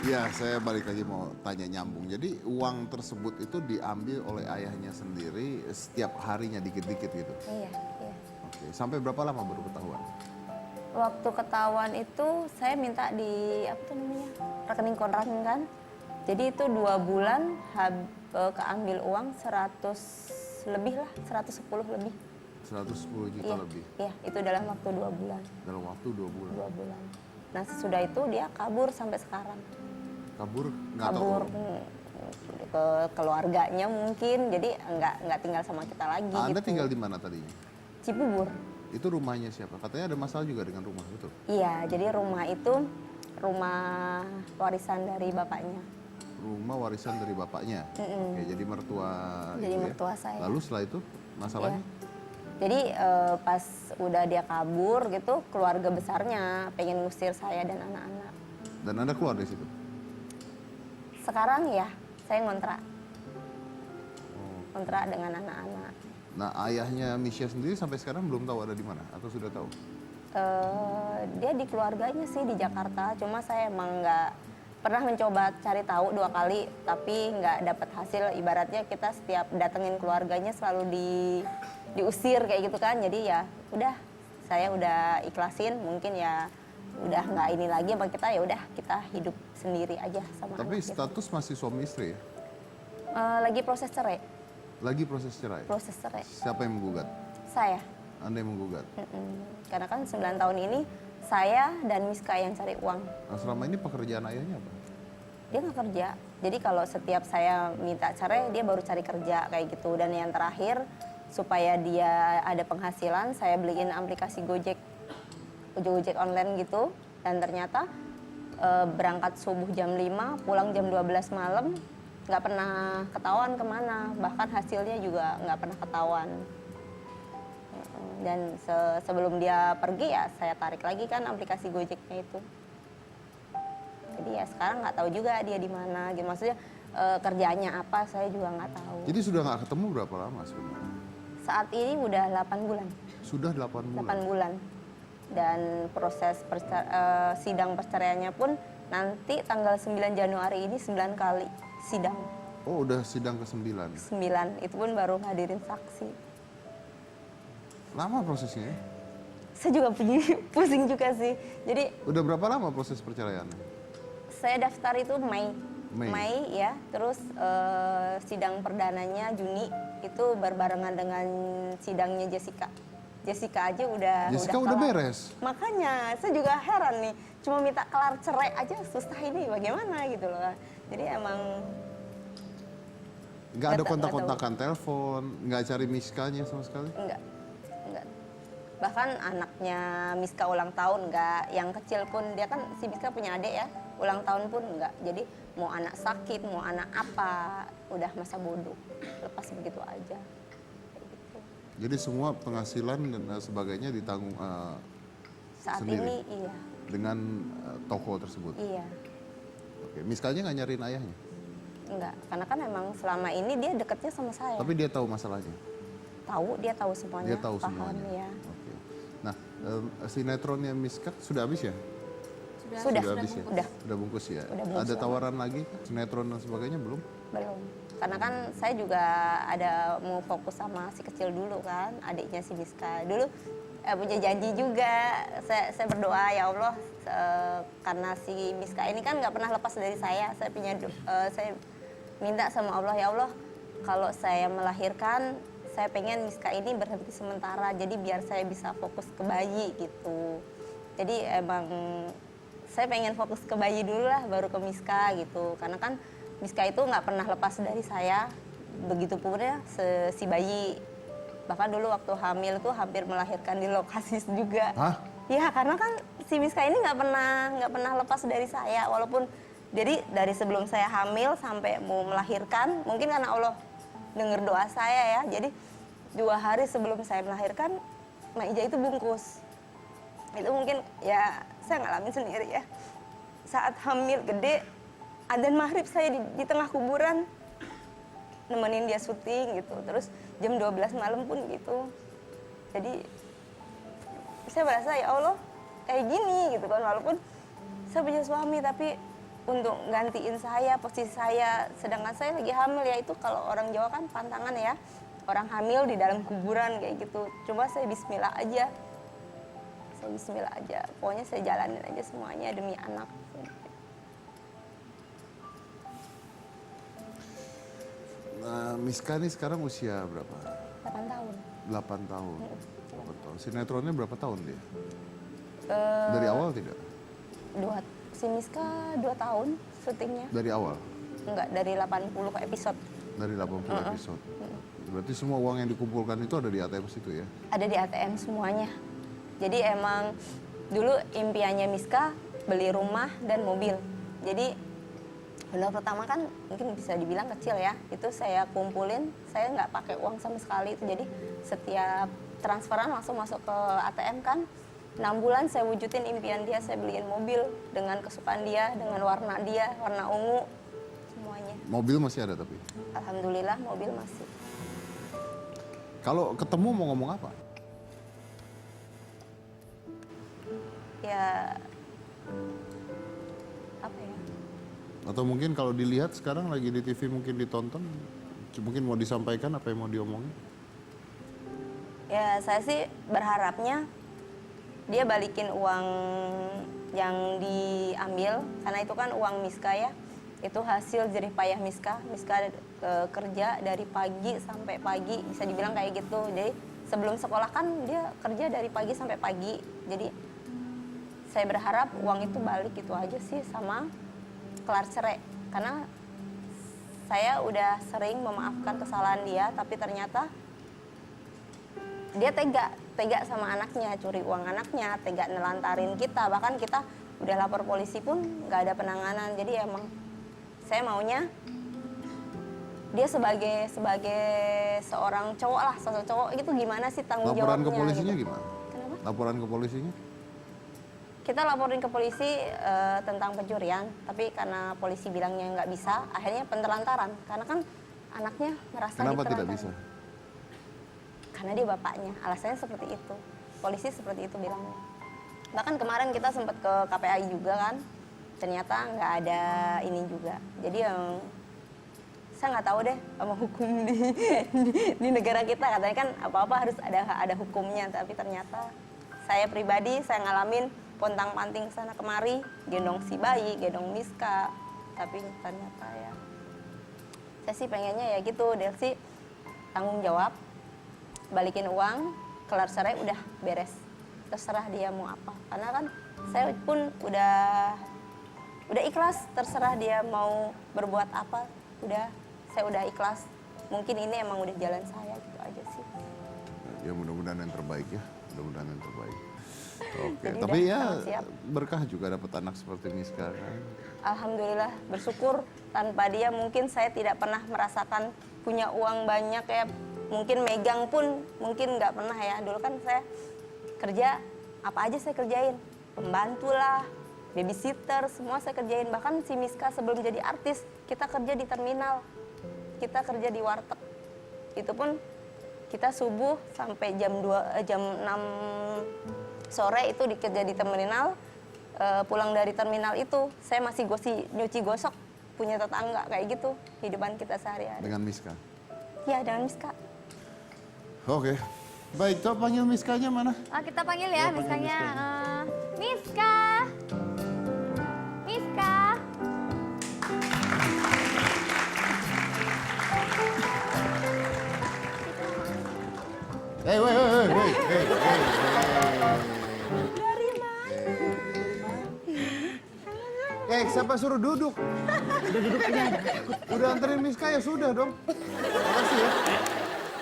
Ya, saya balik lagi mau tanya nyambung. Jadi uang tersebut itu diambil oleh ayahnya sendiri setiap harinya dikit-dikit gitu? Iya, iya. Oke, sampai berapa lama baru ketahuan? Waktu ketahuan itu saya minta di apa tuh namanya rekening kontrakan kan. Jadi itu 2 bulan keambil uang 100 lebih lah, 110 lebih. 110 juta Iya, lebih iya itu dalam waktu 2 bulan. dalam waktu 2 bulan. 2 bulan. Nah sesudah itu dia kabur sampai sekarang. Kabur nggak Kabur tahu. ke keluarganya mungkin, jadi nggak tinggal sama kita lagi. Anda gitu. tinggal di mana tadinya? Cibubur. Itu rumahnya siapa? Katanya ada masalah juga dengan rumah, betul? Iya, jadi rumah itu rumah warisan dari bapaknya. Rumah warisan dari bapaknya. Oke, jadi mertua. Jadi ibu ya. mertua saya. Lalu setelah itu masalahnya? Iya. Jadi pas udah dia kabur gitu, keluarga besarnya pengen ngusir saya dan anak-anak. Dan Anda keluar dari situ? Sekarang ya, saya ngontrak. Oh. Ngontrak dengan anak-anak. Nah, ayahnya Misha sendiri sampai sekarang belum tahu ada di mana atau sudah tahu? Dia di keluarganya sih di Jakarta, cuma saya emang nggak pernah mencoba cari tahu 2 kali, tapi nggak dapat hasil. Ibaratnya kita setiap datengin keluarganya selalu diusir kayak gitu kan. Jadi ya udah, saya udah ikhlasin, mungkin ya udah nggak ini lagi sama kita, ya udah kita hidup sendiri aja sama Tapi anak gitu. status masih suami istri ya? Lagi proses cerai, Lagi proses cerai? proses cerai. Siapa yang menggugat? Saya. Anda yang menggugat? Karena kan 9 tahun ini saya dan Miska yang cari uang. Nah, selama ini pekerjaan ayahnya apa? Dia nggak kerja. Jadi kalau setiap saya minta cerai, dia baru cari kerja kayak gitu. Dan yang terakhir, supaya dia ada penghasilan, saya beliin aplikasi Gojek online gitu. Dan ternyata berangkat subuh jam 5, pulang jam 12 malam, nggak pernah ketahuan kemana. Bahkan hasilnya juga nggak pernah ketahuan. Dan sebelum dia pergi ya saya tarik lagi kan aplikasi Gojeknya itu. Jadi ya sekarang nggak tahu juga dia di mana. Gitu. Maksudnya kerjanya apa saya juga nggak tahu. Jadi sudah nggak ketemu berapa lama sebenarnya? Saat ini udah 8 bulan. Sudah 8 bulan? 8 bulan. Dan proses sidang perceraiannya pun nanti tanggal 9 Januari ini 9 kali sidang. Oh, udah sidang ke-9? 9, itu pun baru ngadirin saksi. Lama prosesnya ya? Saya juga pusing juga sih. Jadi Udah berapa lama proses perceraiannya? saya daftar itu Mei. Mei. Ya, terus sidang perdananya Juni, itu berbarengan dengan sidangnya Jessica. Jessica aja Jessica udah kelar. beres? Makanya saya juga heran nih, cuma minta kelar cerai aja susah, ini bagaimana gitu loh. Jadi emang Nggak ada Nggak kontak-kontakan telepon, nggak cari Miskanya sama sekali? enggak. Bahkan anaknya Miska ulang tahun enggak, yang kecil pun dia kan si Miska punya adik ya, ulang tahun pun enggak. Jadi mau anak sakit, mau anak apa, udah masa bodoh, lepas begitu aja. Kayak gitu. Jadi semua penghasilan dan sebagainya ditanggung Saat sendiri? ini iya, Dengan toko tersebut? iya, Oke, Miskanya nggak nyariin ayahnya? enggak. Karena kan emang selama ini dia deketnya sama saya. Tapi dia tahu masalahnya? Dia tahu semuanya, Dia tahu paham semuanya? ya. Oke. Nah, sinetronnya Miska sudah habis ya? Sudah, Habis ya? udah. Udah bungkus ya? Udah bungkus Ada lama. tawaran lagi? Sinetron dan sebagainya belum? Belum. Karena kan saya juga ada mau fokus sama si kecil dulu kan, adiknya si Miska. Dulu punya janji juga, saya berdoa ya Allah, karena si Miska ini kan nggak pernah lepas dari saya. Saya minta sama Allah, ya Allah, kalau saya melahirkan, saya pengen Miska ini berhenti sementara, jadi biar saya bisa fokus ke bayi gitu. Jadi emang saya pengen fokus ke bayi dulu lah, baru ke Miska gitu. Karena kan Miska itu nggak pernah lepas dari saya, begitu pun ya si bayi. Bahkan dulu waktu hamil tuh hampir melahirkan di lokasi juga. Hah? Ya karena kan si Miska ini nggak pernah lepas dari saya, walaupun jadi dari sebelum saya hamil sampai mau melahirkan, mungkin karena Allah dengar doa saya ya. Jadi 2 hari sebelum saya melahirkan, Maija itu bungkus. Itu mungkin ya saya ngalamin sendiri ya. Saat hamil gede, adzan maghrib saya di tengah kuburan nemenin dia syuting gitu. Terus jam 12 malam pun gitu. Jadi saya merasa ya Allah kayak gini gitu kan, walaupun saya punya suami tapi untuk gantiin saya, posisi saya, sedangkan saya lagi hamil ya. Itu kalau orang Jawa kan pantangan ya, orang hamil di dalam kuburan kayak gitu. Coba saya bismillah aja, pokoknya saya jalanin aja semuanya demi anak. Nah, Miska ini sekarang usia berapa? 8 tahun. 8 tahun. 8 tahun. Sinetronnya berapa tahun dia? Eh, Dari awal tidak? si Miska 2 tahun syutingnya. Dari awal? Enggak, dari 80 episode. Dari 80 episode. Berarti semua uang yang dikumpulkan itu ada di ATM situ ya? Ada di ATM semuanya. Jadi emang dulu impiannya Miska beli rumah dan mobil. Jadi honor pertama kan mungkin bisa dibilang kecil ya. Itu saya kumpulin, saya nggak pakai uang sama sekali. Itu jadi setiap transferan langsung masuk ke ATM kan. 6 bulan saya wujudin impian dia, saya beliin mobil dengan kesukaan dia, dengan warna dia, warna ungu, semuanya. Mobil masih ada tapi? Alhamdulillah mobil masih. Kalau ketemu mau ngomong apa? Ya, apa ya? Atau mungkin kalau dilihat sekarang lagi di TV mungkin ditonton, mungkin mau disampaikan apa yang mau diomongin? Ya saya sih berharapnya dia balikin uang yang diambil, karena itu kan uang Miska ya. Itu hasil jerih payah Miska. Miska kerja dari pagi sampai pagi, bisa dibilang kayak gitu. Jadi sebelum sekolah kan dia kerja dari pagi sampai pagi. Jadi saya berharap uang itu balik gitu aja sih, sama kelar cerai. Karena saya udah sering memaafkan kesalahan dia, tapi ternyata dia tega sama anaknya, curi uang anaknya, tega nelantarin kita. Bahkan kita udah lapor polisi pun nggak ada penanganan. Jadi emang saya maunya dia sebagai seorang cowok lah, sosok cowok itu gimana sih tanggung jawabnya? Laporan ke polisinya gitu. gimana? Kenapa? Laporan ke polisinya? Kita laporin ke polisi tentang pencurian, tapi karena polisi bilangnya nggak bisa, akhirnya penelantaran. Karena kan anaknya merasa Kenapa tidak ditelantarin. bisa? Karena dia bapaknya, alasannya seperti itu. Polisi seperti itu bilangnya. Bahkan kemarin kita sempat ke KPAI juga kan, ternyata nggak ada ini juga. Jadi yang saya nggak tahu deh sama hukum di negara kita, katanya kan apa-apa harus ada hukumnya, tapi ternyata saya pribadi saya ngalamin pontang-panting sana kemari, gendong si bayi, gendong Miska, tapi ternyata ya saya sih pengennya ya gitu, Delsi tanggung jawab, balikin uang, kelar cerai udah beres, terserah dia mau apa. Karena kan saya pun udah ikhlas, terserah dia mau berbuat apa, saya udah ikhlas. Mungkin ini emang udah jalan saya gitu aja sih. Ya mudah-mudahan yang terbaik ya, mudah-mudahan yang terbaik. Oke, Jadi tapi udah ya siap. berkah juga dapat anak seperti Miska kan. Alhamdulillah bersyukur, tanpa dia mungkin saya tidak pernah merasakan punya uang banyak ya. Mungkin megang pun mungkin nggak pernah ya. Dulu kan saya kerja, apa aja saya kerjain. Pembantu lah, babysitter, semua saya kerjain. Bahkan si Miska sebelum jadi artis, kita kerja di terminal. Kita kerja di warteg. Itu pun kita subuh sampai jam 6 sore itu dikerja di terminal. Pulang dari terminal itu, saya masih nyuci gosok punya tetangga kayak gitu. Kehidupan kita sehari-hari. Dengan Miska. Ya, dengan Miska. Oke, baik, coba panggil Miskanya mana? Oh, kita panggil ya, Ya, panggil Miskanya. Miska. Miska. Miska. Hey. Siapa suruh duduk? Udah duduk ini. Udah anterin Miska ya sudah dong. Makasih ya.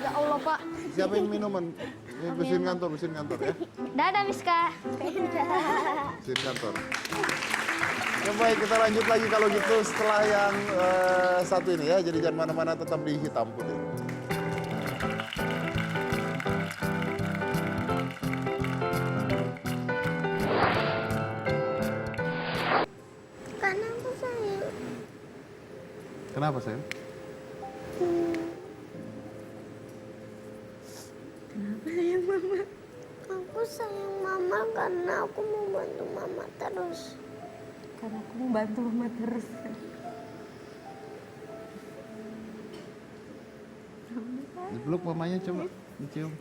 Ya Allah, Pak. Siapin minuman. Ini mesin kantor ya. Dadah, Miska. Mesin kantor. Ya baik, kita lanjut lagi kalau gitu setelah yang satu ini ya. Jadi jangan mana-mana, tetap di Hitam Putih. Karena aku sayang. Kenapa sayang? Aku sayang mama karena aku mau bantu mama terus. karena aku membantu mama terus. Dipeluk mamanya coba, dicium.